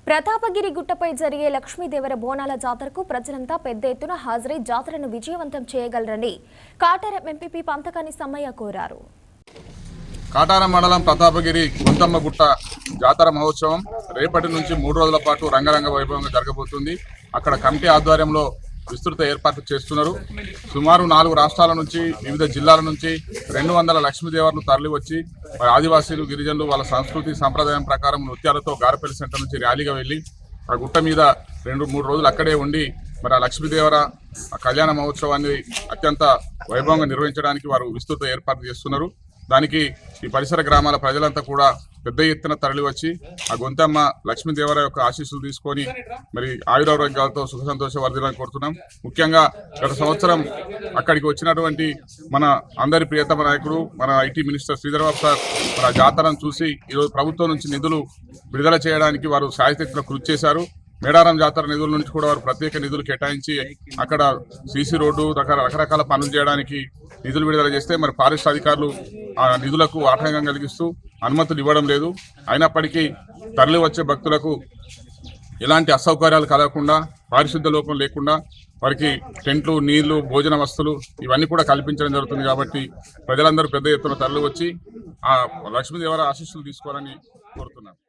ప్రతాపగిరి గుట్టపై జరిగే లక్ష్మీదేవర బోనాల జాతరకు ప్రజలంతా పెద్ద ఎత్తున హాజరై జాతరను విజయవంతం చేయగలరని కాటారం ఎంపీపీ పంతకాని సమ్మయ్య కోరారు. కాటారం మండలం ప్రతాపగిరి గుంతమ్మ గుట్ట జాతర మహోత్సవం రేపటి నుంచి 3 రోజుల పాటు రంగరంగ వైభవంగా జరగబోతుంది. అక్కడ కమిటీ ఆధ్వర్యంలో విస్తృత ఏర్పాట్లు చేస్తున్నారు. సుమారు 4 రాష్ట్రాల నుంచి వివిధ జిల్లాల నుంచి 200 లక్ష్మీదేవర్లు తరలి వచ్చి ఆదివాసీలు గిరిజనులు వాళ్ళ సంస్కృతి సంప్రదాయం ప్రకారం నృత్యాలతో గారపల్లి సెంటర్ నుంచి ర్యాలీగా వెళ్ళి ఆ గుట్ట మీద 2-3 రోజులు అక్కడే ఉండి మరి ఆ లక్ష్మీదేవర కళ్యాణ మహోత్సవాన్ని అత్యంత వైభవంగా నిర్వహించడానికి వారు విస్తృత ఏర్పాట్లు చేస్తున్నారు. దానికి ఈ పరిసర గ్రామాల ప్రజలంతా కూడా పెద్ద ఎత్తున తరలి వచ్చి ఆ గొంతమ్మ లక్ష్మీదేవర యొక్క ఆశీస్సులు తీసుకొని మరి ఆయురారోగ్యాలతో సుఖ సంతోష వర్ధిల్లాలని కోరుతున్నాం. ముఖ్యంగా గత సంవత్సరం అక్కడికి వచ్చినటువంటి మన అందరి ప్రియతమ నాయకుడు మన ఐటీ మినిస్టర్ శ్రీధర్బాబు సార్ మన జాతరను చూసి ఈరోజు ప్రభుత్వం నుంచి నిధులు విడుదల చేయడానికి వారు శాయశక్తుల కృషి చేశారు. మేడారం జాతర నిధుల నుంచి కూడా వారు ప్రత్యేక నిధులు కేటాయించి అక్కడ సీసీ రోడ్డు రకరకాల పనులు చేయడానికి నిధులు విడుదల చేస్తే మరి ఫారెస్ట్ అధికారులు ఆ నిధులకు ఆటంకం కలిగిస్తూ అనుమతులు ఇవ్వడం లేదు. అయినప్పటికీ తరలి వచ్చే భక్తులకు ఎలాంటి అసౌకర్యాలు కలగకుండా పారిశుద్ధ్య లోపం లేకుండా వారికి టెంట్లు, నీళ్లు, భోజన వస్తువులు ఇవన్నీ కూడా కల్పించడం జరుగుతుంది. కాబట్టి ప్రజలందరూ పెద్ద ఎత్తున తరలి వచ్చి ఆ లక్ష్మీదేవర ఆశీస్సులు తీసుకోవాలని కోరుతున్నాను.